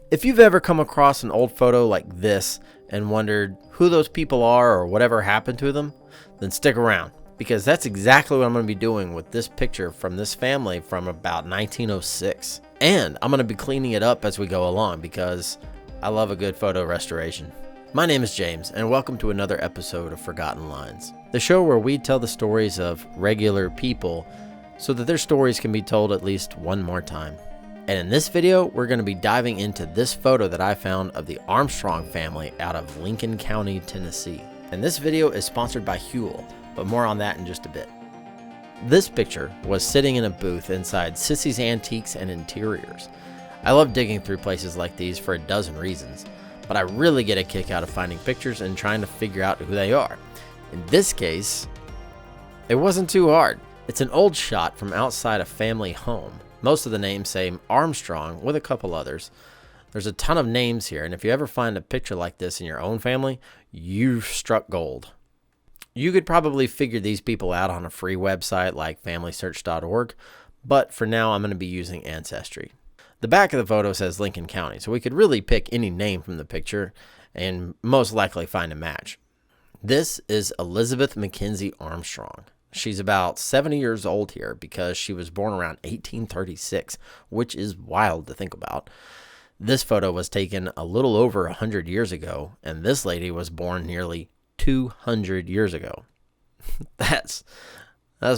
If you've ever come across an old photo like this and wondered who those people are or whatever happened to them, then stick around, because that's exactly what I'm going to be doing with this picture from this family from about 1906. And I'm going to be cleaning it up as we go along because I love a good photo restoration. My name is James, and welcome to another episode of Forgotten Lines, the show where we tell the stories of regular people so that their stories can be told at least one more time. And in this video, we're going to be diving into this photo that I found of the Armstrong family out of Lincoln County, Tennessee. And this video is sponsored by Huel, but more on that in just a bit. This picture was sitting in a booth inside Sissy's Antiques and Interiors. I love digging through places like these for a dozen reasons, but I really get a kick out of finding pictures and trying to figure out who they are. In this case, it wasn't too hard. It's an old shot from outside a family home. Most of the names say Armstrong with a couple others. There's a ton of names here, and if you ever find a picture like this in your own family, you've struck gold. You could probably figure these people out on a free website like FamilySearch.org, but for now I'm going to be using Ancestry. The back of the photo says Lincoln County, so we could really pick any name from the picture and most likely find a match. This is Elizabeth Mackenzie Armstrong. She's about 70 years old here because she was born around 1836, which is wild to think about. This photo was taken a little over 100 years ago, and this lady was born nearly 200 years ago. That's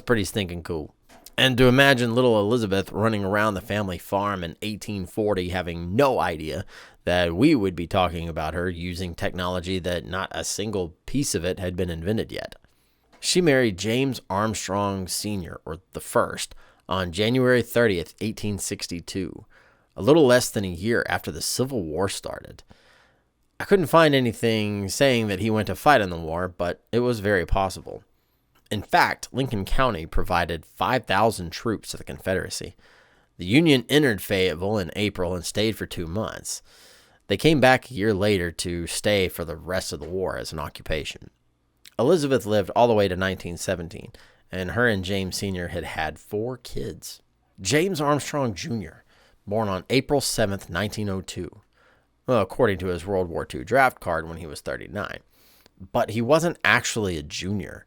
pretty stinking cool. And to imagine little Elizabeth running around the family farm in 1840 having no idea that we would be talking about her using technology that not a single piece of it had been invented yet. She married James Armstrong Sr., or the first, on January 30th, 1862, a little less than a year after the Civil War started. I couldn't find anything saying that he went to fight in the war, but it was very possible. In fact, Lincoln County provided 5,000 troops to the Confederacy. The Union entered Fayetteville in April and stayed for 2 months. They came back a year later to stay for the rest of the war as an occupation. Elizabeth lived all the way to 1917, and her and James Sr. had 4 kids. James Armstrong Jr., born on April 7th, 1902, well, according to his World War II draft card when he was 39. But he wasn't actually a junior.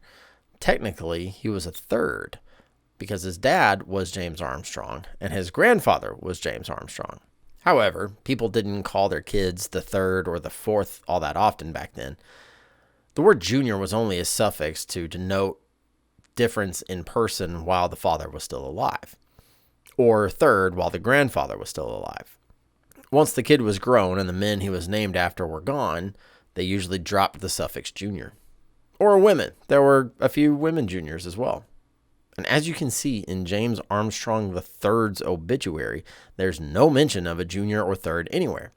Technically, he was a third, because his dad was James Armstrong, and his grandfather was James Armstrong. However, people didn't call their kids the third or the fourth all that often back then. The word junior was only a suffix to denote difference in person while the father was still alive, or third while the grandfather was still alive. Once the kid was grown and the men he was named after were gone, they usually dropped the suffix junior. Or women. There were a few women juniors as well. And as you can see in James Armstrong III's obituary, there's no mention of a junior or third anywhere.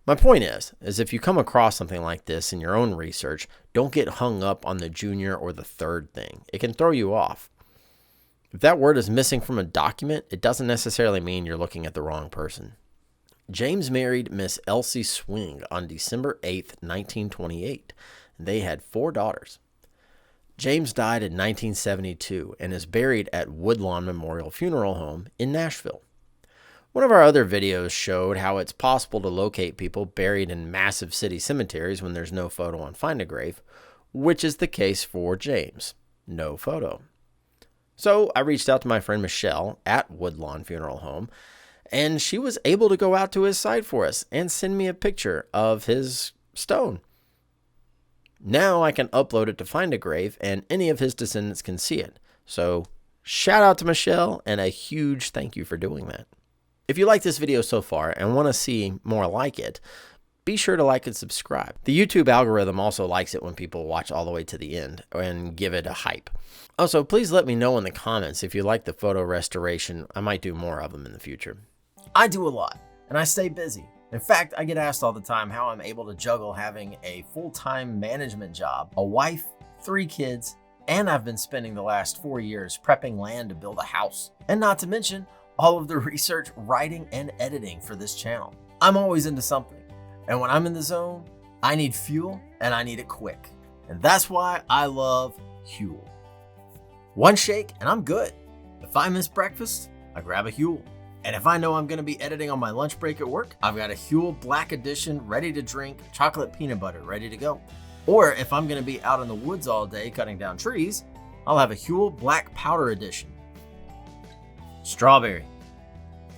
My point is if you come across something like this in your own research, don't get hung up on the junior or the third thing. It can throw you off. If that word is missing from a document, it doesn't necessarily mean you're looking at the wrong person. James married Miss Elsie Swing on December 8th, 1928. They had 4 daughters. James died in 1972 and is buried at Woodlawn Memorial Funeral Home in Nashville. One of our other videos showed how it's possible to locate people buried in massive city cemeteries when there's no photo on Find a Grave, which is the case for James. No photo. So I reached out to my friend Michelle at Woodlawn Funeral Home, and she was able to go out to his site for us and send me a picture of his stone. Now I can upload it to Find a Grave, and any of his descendants can see it. So shout out to Michelle, and a huge thank you for doing that. If you like this video so far and want to see more like it, be sure to like and subscribe. The YouTube algorithm also likes it when people watch all the way to the end and give it a hype. Also, please let me know in the comments if you like the photo restoration. I might do more of them in the future. I do a lot, and I stay busy. In fact, I get asked all the time how I'm able to juggle having a full-time management job, a wife, 3 kids, and I've been spending the last 4 years prepping land to build a house. And not to mention all of the research, writing, and editing for this channel. I'm always into something, and when I'm in the zone, I need fuel, and I need it quick. And that's why I love Huel. One shake, and I'm good. If I miss breakfast, I grab a Huel. And if I know I'm going to be editing on my lunch break at work, I've got a Huel Black Edition ready to drink, chocolate peanut butter ready to go. Or if I'm going to be out in the woods all day cutting down trees, I'll have a Huel Black Powder Edition. Strawberry.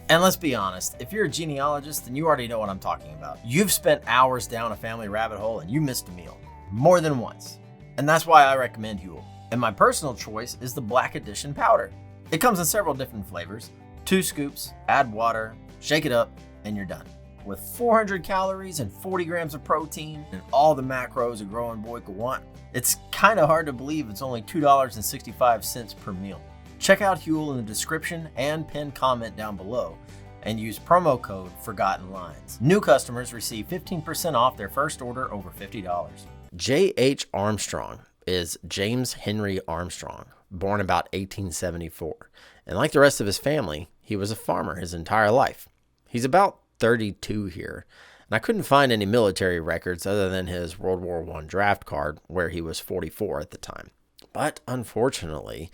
And let's be honest, if you're a genealogist, then you already know what I'm talking about. You've spent hours down a family rabbit hole and you missed a meal. More than once. And that's why I recommend Huel. And my personal choice is the Black Edition powder. It comes in several different flavors. 2 scoops, add water, shake it up, and you're done. With 400 calories and 40 grams of protein and all the macros a growing boy could want, it's kind of hard to believe it's only $2.65 per meal. Check out Huel in the description and pinned comment down below and use promo code Forgotten Lines. New customers receive 15% off their first order over $50. J.H. Armstrong is James Henry Armstrong, born about 1874. And like the rest of his family, he was a farmer his entire life. He's about 32 here, and I couldn't find any military records other than his World War I draft card, where he was 44 at the time. But unfortunately,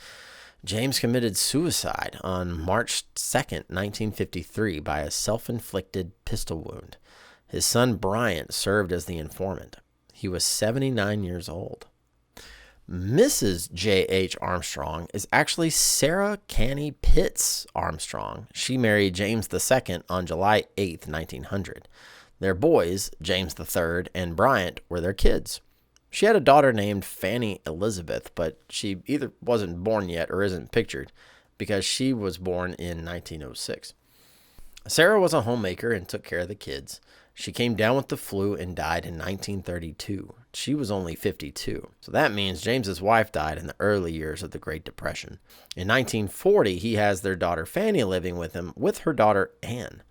James committed suicide on March 2nd, 1953 by a self-inflicted pistol wound. His son Bryant served as the informant. He was 79 years old. Mrs. J.H. Armstrong is actually Sarah Canny Pitts Armstrong. She married James II on July 8th, 1900. Their boys, James III and Bryant, were their kids. She had a daughter named Fanny Elizabeth, but she either wasn't born yet or isn't pictured because she was born in 1906. Sarah was a homemaker and took care of the kids. She came down with the flu and died in 1932. She was only 52. So that means James's wife died in the early years of the Great Depression. In 1940, he has their daughter Fanny living with him with her daughter Anne.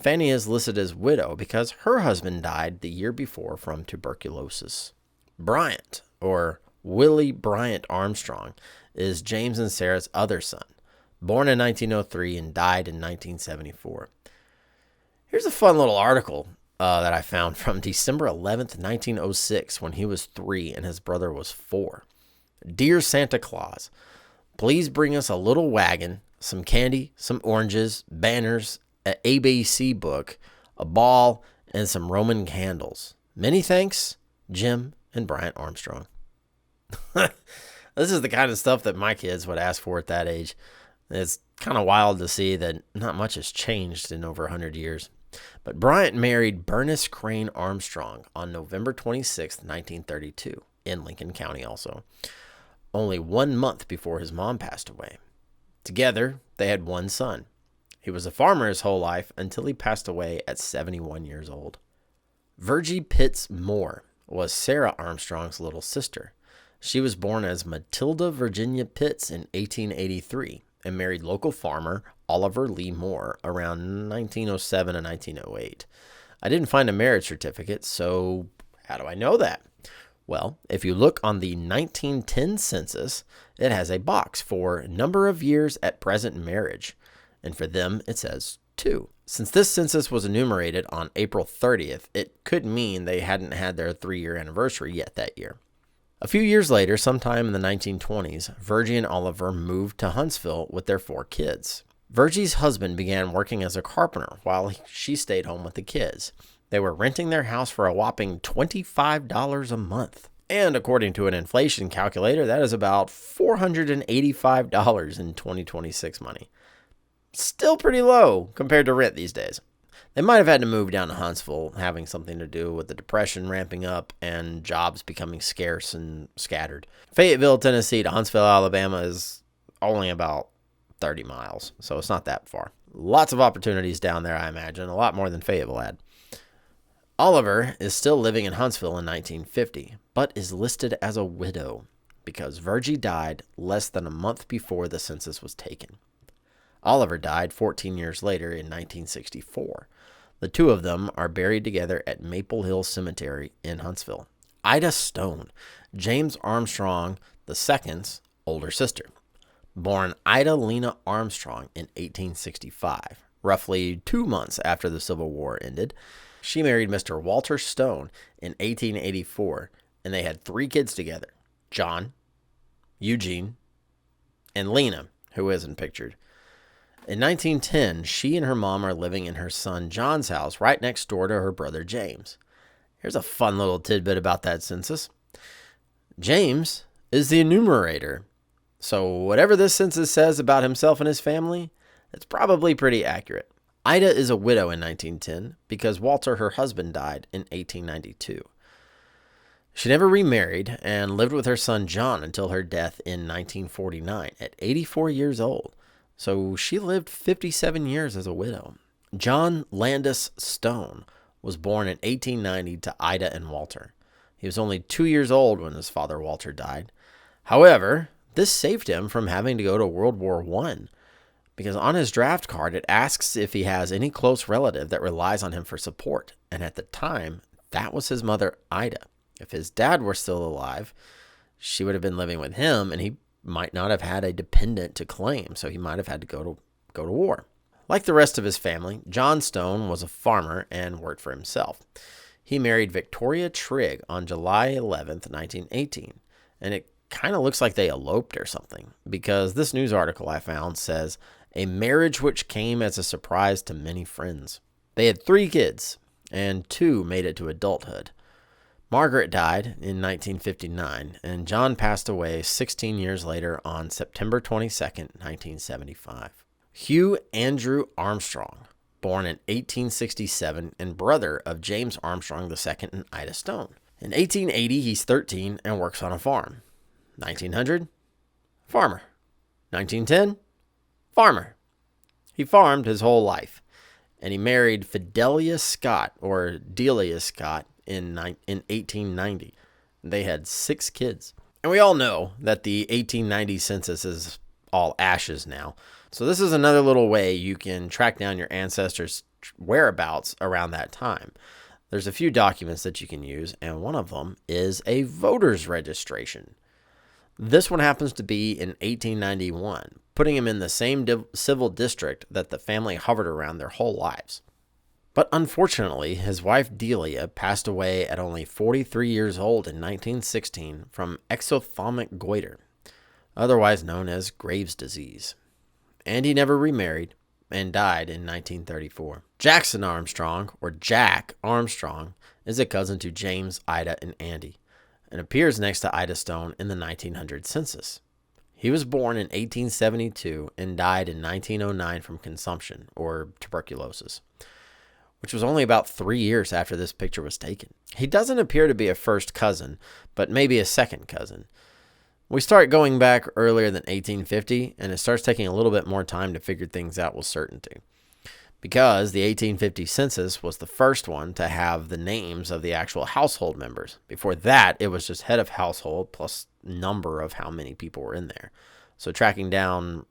Fanny is listed as widow because her husband died the year before from tuberculosis. Bryant, or Willie Bryant Armstrong, is James and Sarah's other son, born in 1903 and died in 1974. Here's a fun little article that I found from December 11th, 1906, when he was 3 and his brother was 4. Dear Santa Claus, please bring us a little wagon, some candy, some oranges, banners, an ABC book, a ball, and some Roman candles. Many thanks, Jim and Bryant Armstrong. This is the kind of stuff that my kids would ask for at that age. It's kind of wild to see that not much has changed in over 100 years. But Bryant married Bernice Crane Armstrong on November 26, 1932, in Lincoln County also, only 1 month before his mom passed away. Together, they had 1 son. He was a farmer his whole life until he passed away at 71 years old. Virgie Pitts Moore was Sarah Armstrong's little sister. She was born as Matilda Virginia Pitts in 1883 and married local farmer Oliver Lee Moore around 1907 and 1908. I didn't find a marriage certificate, so how do I know that? Well, if you look on the 1910 census, it has a box for number of years at present marriage, and for them it says 2. Since this census was enumerated on April 30th, it could mean they hadn't had their 3-year anniversary yet that year. A few years later, sometime in the 1920s, Virgie and Oliver moved to Huntsville with their 4 kids. Virgie's husband began working as a carpenter while she stayed home with the kids. They were renting their house for a whopping $25 a month. And according to an inflation calculator, that is about $485 in 2026 money. Still pretty low compared to rent these days. They might have had to move down to Huntsville, having something to do with the Depression ramping up and jobs becoming scarce and scattered. Fayetteville, Tennessee to Huntsville, Alabama is only about 30 miles, so it's not that far. Lots of opportunities down there, I imagine, a lot more than Fayetteville had. Oliver is still living in Huntsville in 1950, but is listed as a widow because Virgie died less than a month before the census was taken. Oliver died 14 years later in 1964. The 2 of them are buried together at Maple Hill Cemetery in Huntsville. Ida Stone, James Armstrong II's older sister, born Ida Lena Armstrong in 1865, roughly 2 months after the Civil War ended. She married Mr. Walter Stone in 1884, and they had 3 kids together, John, Eugene, and Lena, who isn't pictured. In 1910, she and her mom are living in her son John's house right next door to her brother James. Here's a fun little tidbit about that census. James is the enumerator. So whatever this census says about himself and his family, it's probably pretty accurate. Ida is a widow in 1910 because Walter, her husband, died in 1892. She never remarried and lived with her son John until her death in 1949 at 84 years old. So she lived 57 years as a widow. John Landis Stone was born in 1890 to Ida and Walter. He was only 2 years old when his father Walter died. However, this saved him from having to go to World War I, because on his draft card it asks if he has any close relative that relies on him for support, and at the time, that was his mother Ida. If his dad were still alive, she would have been living with him, and he might not have had a dependent to claim, so he might have had to go to war. Like the rest of his family, John Stone was a farmer and worked for himself. He married Victoria Trigg on July 11th, 1918, and it kind of looks like they eloped or something, because this news article I found says, "A marriage which came as a surprise to many friends." They had 3 kids, and 2 made it to adulthood. Margaret died in 1959, and John passed away 16 years later on September 22nd, 1975. Hugh Andrew Armstrong, born in 1867 and brother of James Armstrong II and Ida Stone. In 1880, he's 13 and works on a farm. 1900, farmer. 1910, farmer. He farmed his whole life, and he married Fidelia Scott, or Delia Scott, in 1890. They had 6 kids. And we all know that the 1890 census is all ashes now. So this is another little way you can track down your ancestors' whereabouts around that time. There's a few documents that you can use, and one of them is a voter's registration. This one happens to be in 1891, putting him in the same civil district that the family hovered around their whole lives. But unfortunately, his wife Delia passed away at only 43 years old in 1916 from exophthalmic goiter, otherwise known as Graves' disease. And he never remarried and died in 1934. Jackson Armstrong, or Jack Armstrong, is a cousin to James, Ida, and Andy, and appears next to Ida Stone in the 1900 census. He was born in 1872 and died in 1909 from consumption, or tuberculosis, which was only about 3 years after this picture was taken. He doesn't appear to be a first cousin, but maybe a second cousin. We start going back earlier than 1850, and it starts taking a little bit more time to figure things out with certainty, because the 1850 census was the first one to have the names of the actual household members. Before that, it was just head of household plus number of how many people were in there. So tracking down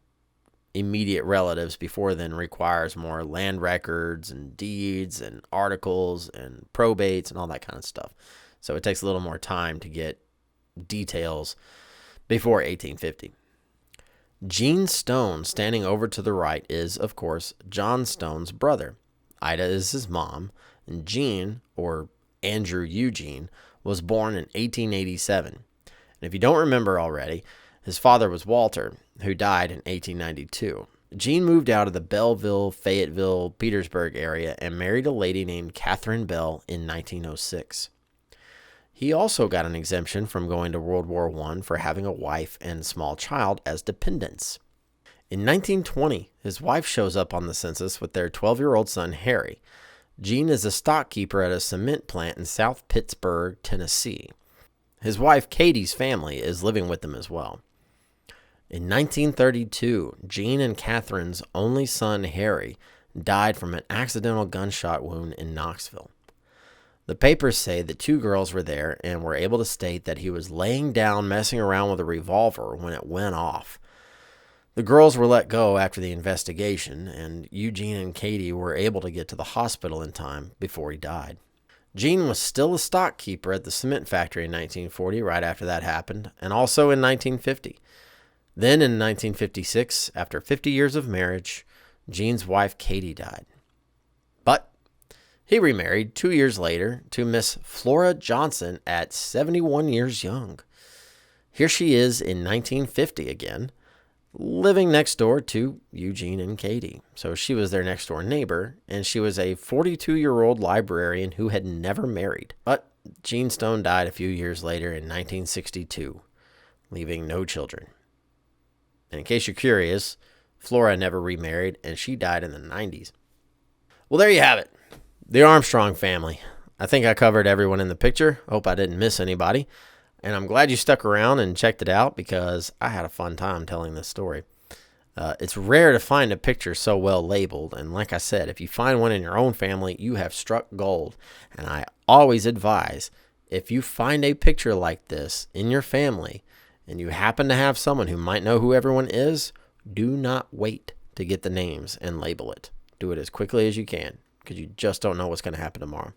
immediate relatives before then requires more land records and deeds and articles and probates and all that kind of stuff. So it takes a little more time to get details before 1850. Gene Stone, standing over to the right, is, of course, John Stone's brother. Ida is his mom, and Gene, or Andrew Eugene, was born in 1887. And if you don't remember already, his father was Walter, who died in 1892. Gene moved out of the Belleville, Fayetteville, Petersburg area and married a lady named Catherine Bell in 1906. He also got an exemption from going to World War I for having a wife and small child as dependents. In 1920, his wife shows up on the census with their 12-year-old son, Harry. Gene is a stockkeeper at a cement plant in South Pittsburgh, Tennessee. His wife, Katie's family, is living with them as well. In 1932, Gene and Catherine's only son, Harry, died from an accidental gunshot wound in Knoxville. The papers say that 2 girls were there and were able to state that he was laying down messing around with a revolver when it went off. The girls were let go after the investigation, and Eugene and Katie were able to get to the hospital in time before he died. Gene was still a stockkeeper at the cement factory in 1940, right after that happened, and also in 1950. Then in 1956, after 50 years of marriage, Gene's wife Katie died. But he remarried 2 years later to Miss Flora Johnson at 71 years young. Here she is in 1950 again, living next door to Eugene and Katie. So she was their next door neighbor, and she was a 42-year-old librarian who had never married. But Gene Stone died a few years later in 1962, leaving no children. And in case you're curious, Flora never remarried, and she died in the 90s. Well, there you have it. The Armstrong family. I think I covered everyone in the picture. Hope I didn't miss anybody. And I'm glad you stuck around and checked it out because I had a fun time telling this story. It's rare to find a picture so well labeled. And like I said, if you find one in your own family, you have struck gold. And I always advise, if you find a picture like this in your family and you happen to have someone who might know who everyone is, do not wait to get the names and label it. Do it as quickly as you can because you just don't know what's going to happen tomorrow.